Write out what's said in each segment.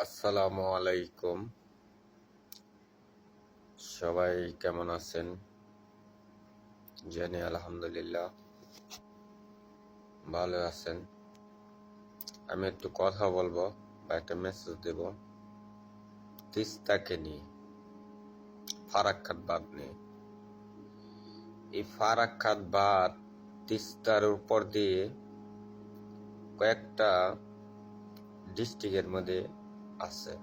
আসসালামু আলাইকুম। সবাই কেমন আছেন? জানি আলহামদুলিল্লাহ ভালো আছেন। আমি একটু কথা বলবো বা একটা মেসেজ দেব তিস্তাকে নিয়ে, ফারাক্কাত বাঁধ নিয়ে। এই ফারাক্কাত বাঁধ তিস্তার উপর দিয়ে কয়েকটা ডিস্ট্রিক্টের মধ্যে আছে।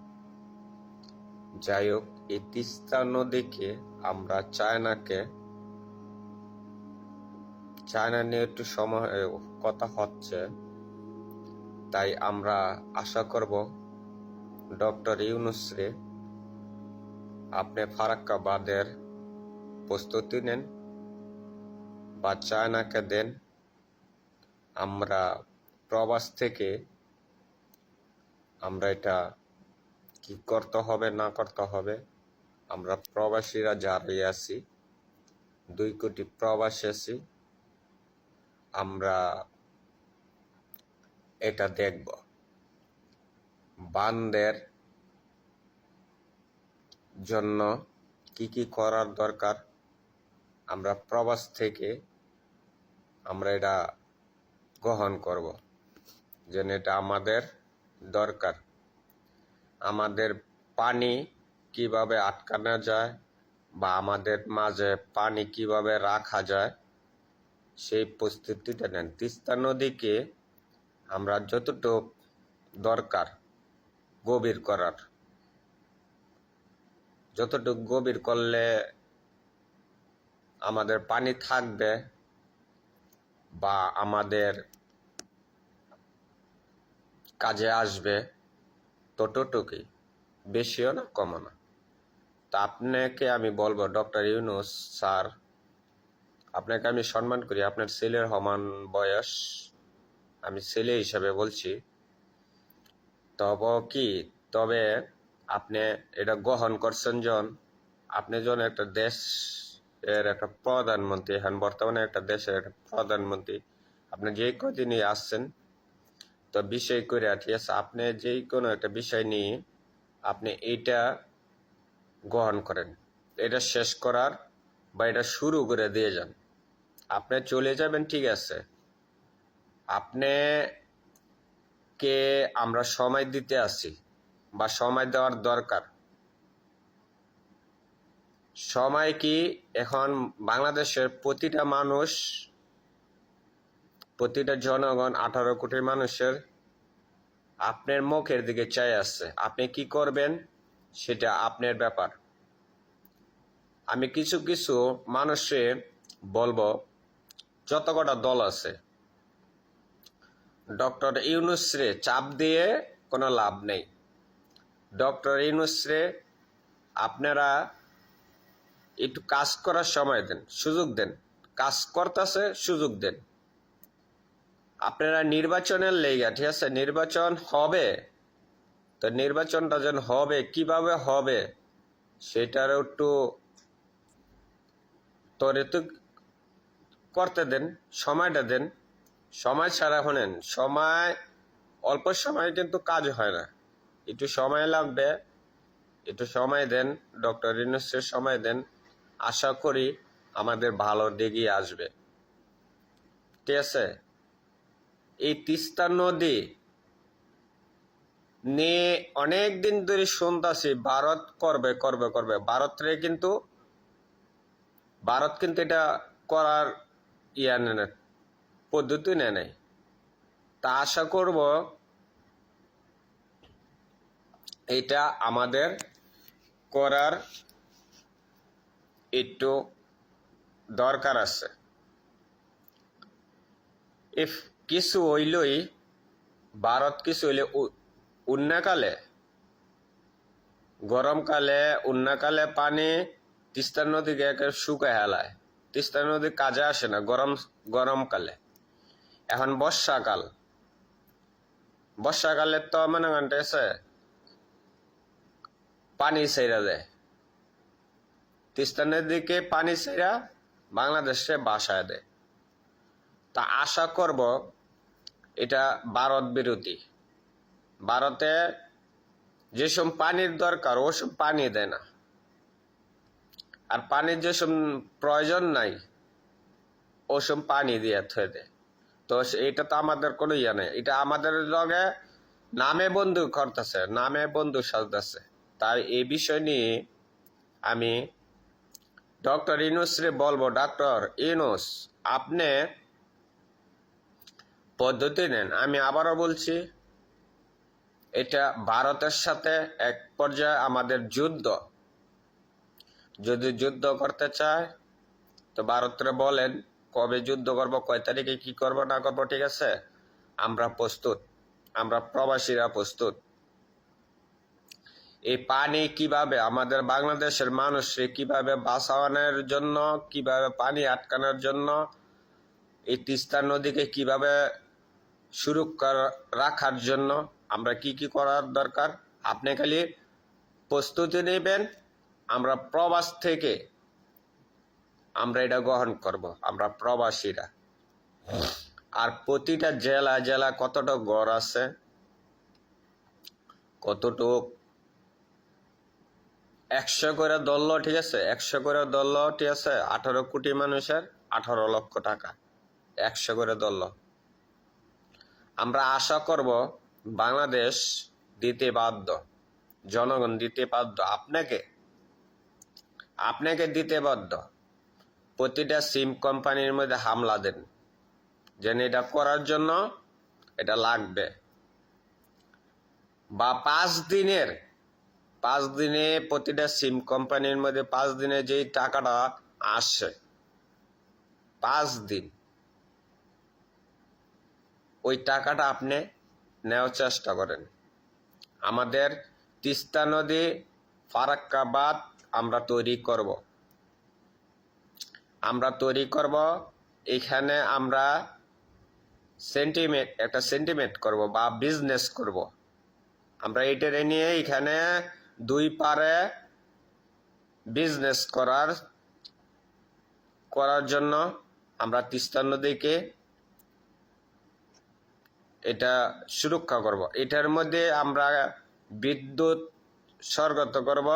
যাই হোক, এই তিস্তা নদীকে আমরা চায়না নিয়ে একটু সময় কথা হচ্ছে, তাই আমরা আশা করব ডক্টর ইউনূসরে আপনি ফারাক্কা বাঁধের প্রস্তুতি নেন বা চায়নাকে দেন। আমরা প্রবাস থেকে আমরা এটা কি করতে হবে না করতে হবে, আমরা প্রবাসীরা যারাই আছি 2 কোটি প্রবাসী আছি, আমরা এটা দেখব। বাঁধের জন্য কি কি করার দরকার আমরা প্রবাস থেকে আমরা এটা গ্রহণ করব, যেন এটা আমাদের দরকার। আমাদের পানি কিভাবে আটকানো যায় বা আমাদের মাঝে পানি কিভাবে রাখা যায় সেই প্রস্তুতিটা নেন। তিস্তা নদীকে আমরা যতটুকু দরকার গভীর করার, যতটুকু গভীর করলে আমাদের পানি থাকবে বা আমাদের কাজে আসবে, ততটুকুই, বেশিও না কমও না। তা আপনাকে আমি বলবো, ডক্টর ইউনূস স্যার, আপনাকে আমি সম্মান করি, আপনার ছেলের সমান বয়স, আমি ছেলে হিসাবে বলছি। তবে আপনি এটা গ্রহণ করছেন আপনি একটা দেশ এর একটা প্রধানমন্ত্রী, এখন বর্তমানে একটা দেশের একটা প্রধানমন্ত্রী, আপনি যে কদিনই আসছেন তো বিষয় করে, ঠিক আছে, আপনি যেই কোনো একটা বিষয় নিয়ে আপনি এইটা গ্রহণ করেন, এটা শেষ করার বা এটা শুরু করে দিয়ে যান। আপনি চলে যাবেন, ঠিক আছে, আপনি কে আমরা সময় দিতে আসি বা সময় দেওয়ার দরকার। সময় কি এখন বাংলাদেশের প্রতিটা মানুষ, প্রতিটা জনগণ, 18 কোটি মানুষের আপনার মুখের দিকে চাই আছে। আপনি কি করবেন সেটা আপনার ব্যাপার। আমি কিছু কিছু মানুষে বলবো, যত কটা দল আছে, ডক্টর ইউনূসরে চাপ দিয়ে কোনো লাভ নেই। ডক্টর ইউনূসরে আপনারা একটু কাজ করার সময় দেন, সুযোগ দেন, কাজ করতেছে, সুযোগ দেন। আপনারা নির্বাচনের লেগা, ঠিক আছে, নির্বাচন হবে, তো নির্বাচনটা যেন হবে, কিভাবে হবে সেটারও একটু ত্বরিত করতে দেন, সময়টা দেন। সময় ছাড়া শোনেন, সময় অল্প সময় কিন্তু কাজ হয় না, একটু সময় লাগবে, একটু সময় দেন, ডক্টর ইউনূসের সময় দেন। আশা করি আমাদের ভালো দিকই আসবে, ঠিক আছে। এই তিস্তা নদী নিয়ে অনেক দিন ধরে শুনতেছি ভারত করবে করবে করবে। ভারত কিন্তু এটা করার পদ্ধতি নেয় নাই। তা আশা করব এটা আমাদের করার একটু দরকার আছে। ইফ কিছু হইলই, ভারত কিছু হইলে উন্নাকালে, গরমকালে, উন্নাকালে পানি তিস্তা নদীকে শুকায় হেলায়। তিস্তা নদী কাজে আসে না গরমকালে। এখন বর্ষাকালে তো মনে আছে পানি ছেড়া দেয়, তিস্তা নদীকে পানি ছেড়া বাংলাদেশে বাসায় দেয়। তা আশা করব এটা ভারত বিরোধী। ভারতে যেসব পানির দরকার ওসব পানি দেয় না, আর পানির যেসব প্রয়োজন নাই ওসব পানি দিয়ে থয়ে দেয়। তো এটা তো আমাদের কোনো ইয়ে নেই, এটা আমাদের লগে নামে বন্ধু করতেছে, নামে বন্ধু সাজতেছে। তাই এই বিষয় নিয়ে আমি ডক্টর ইউনূসরে বলবো, ডক্টর ইউনূস আপনি পদ্ধতি নেন। আমি আবারও বলছি, এটা ভারতের সাথে এক পর্যায়ে আমাদের যুদ্ধ। যদি যুদ্ধ করতে চায় তো ভারতরে বলেন কবে যুদ্ধ করব, কয় তারিখে কি করব না করবো, ঠিক আছে? আমরা প্রস্তুত, আমরা প্রবাসীরা প্রস্তুত। এই পানি কিভাবে আমাদের বাংলাদেশের মানুষকে কিভাবে বাঁচানোর জন্য, কিভাবে পানি আটকানোর জন্য, এই তিস্তা নদীকে কিভাবে সুরক্ষা রাখার জন্য আমরা কি কি করার দরকার, আপনি খালি প্রস্তুতি নেবেন। আমরা প্রবাস থেকে আমরা এটা গ্রহণ করব, আমরা প্রবাসীরা। আর প্রতিটা জেলা জেলা কতটা গড় আছে, কতটুক 100 করে ধরলো, ঠিক আছে? 100 করে ধরলো, ঠিক আছে? 18 কোটি মানুষের 18 লক্ষ টাকা 100 করে ধরলো। আমরা আশা করব বাংলাদেশ দিতে বাধ্য, জনগণ দিতে বাধ্য, আপনাকে দিতে বাধ্য। প্রতিটা সিম কোম্পানির মধ্যে হামলা দেন, যেন এটা করার জন্য এটা লাগবে। বা 5 দিনে প্রতিটা সিম কোম্পানির মধ্যে 5 দিনে যেই টাকাটা আসে, 5 দিন ওই টাকাটা আপনি নেওয়ার চেষ্টা করেন। আমাদের তিস্তা নদী ফারাক্কা বাঁধ আমরা তৈরি করব। এখানে আমরা একটা সেন্টিমেন্ট করব বা বিজনেস করব। আমরা এটা নিয়ে এখানে 2 পারে বিজনেস করার জন্য আমরা তিস্তা নদীকে এটা সুরক্ষা করব। এটার মধ্যে আমরা বিদ্যুৎ সরবরাহ করব,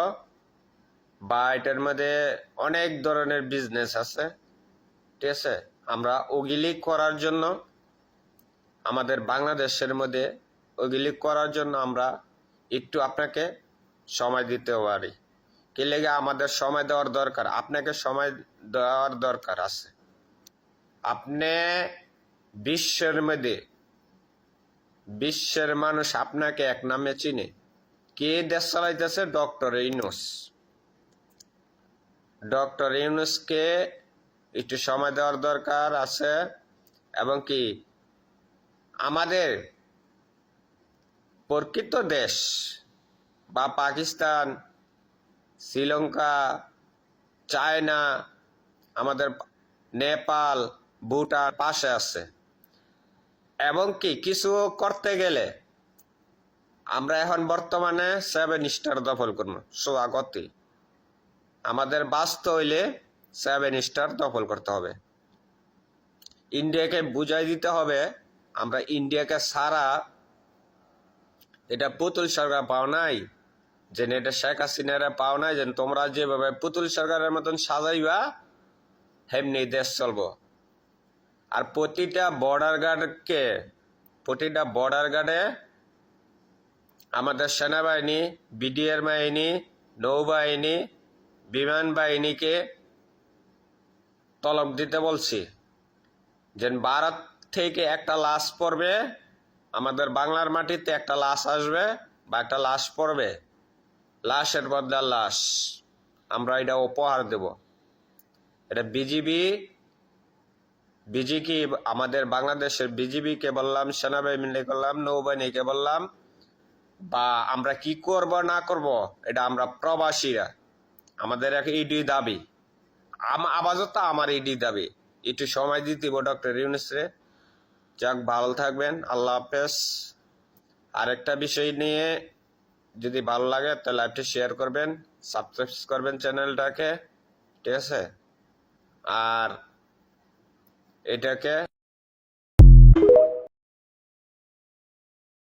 বা এটার মধ্যে অনেক ধরনের বিজনেস আছে, ঠিক আছে? আমরা ওগুলি করার জন্য আমাদের বাংলাদেশের মধ্যে ওগুলি করার জন্য আমরা একটু আপনাকে সময় দিতে পারি। কি লেগে আমাদের সময় দেওয়ার দরকার, আপনাকে সময় দেওয়ার দরকার আছে। আপনি বিশ্বের মানুষ আপনাকে এক নামে চিনে। কে দেশ চালাইতেছে? ডক্টর ইউনূস। ডক্টর ইউনূসকে একটু সময় দেওয়ার দরকার আছে। এবং কি আমাদের প্রকৃত দেশ বা পাকিস্তান, শ্রীলঙ্কা, চায়না, আমাদের নেপাল, ভুটান পাশে আছে। এবং কি কিছু করতে গেলে আমরা এখন বর্তমানে 7 স্টার দখল করবো, সোয়াগতি। আমাদের বাঁচতে হইলে 7 স্টার দখল করতে হবে। ইন্ডিয়াকে বুঝাই দিতে হবে আমরা ইন্ডিয়াকে সারা, এটা পুতুল সরকার পাও নাই, যে এটা শেখ হাসিনারা পাও নাই, যে তোমরা যেভাবে পুতুল সরকারের মতন সাজাইবা হেমনি দেশ চলবো। আর প্রতিটা বর্ডার গার্ডে আমাদের সেনাবাহিনী, বিডিআর বাহিনী, নৌবাহিনী, বিমান বাহিনীকে তলব দিতে বলছি, যে ভারত থেকে একটা লাশ পড়বে, আমাদের বাংলার মাটিতে একটা লাশ আসবে বা একটা লাশ পড়বে, লাশের বদলে লাশ আমরা এটা উপহার দেব। এটা বিজিকে আমাদের বাংলাদেশের বিজিবিকে বললাম, সেনাবাহিনীকে বললাম, নৌবাহিনীকে বললাম, বা আমরা কি করব না করব এটা আমরা প্রবাসীরা, আমাদের এক ইডি দাবি, আপাতত আমার ইডি দাবি। একটু সময় দিতে ডক্টর ইউনূসরে। যাক, ভালো থাকবেন, আল্লাহ হাফেজ। আরেকটা বিষয় নিয়ে যদি ভালো লাগে তাহলে লাইভটি শেয়ার করবেন, সাবস্ক্রাইব করবেন চ্যানেলটাকে, ঠিক আছে? আর এটাকে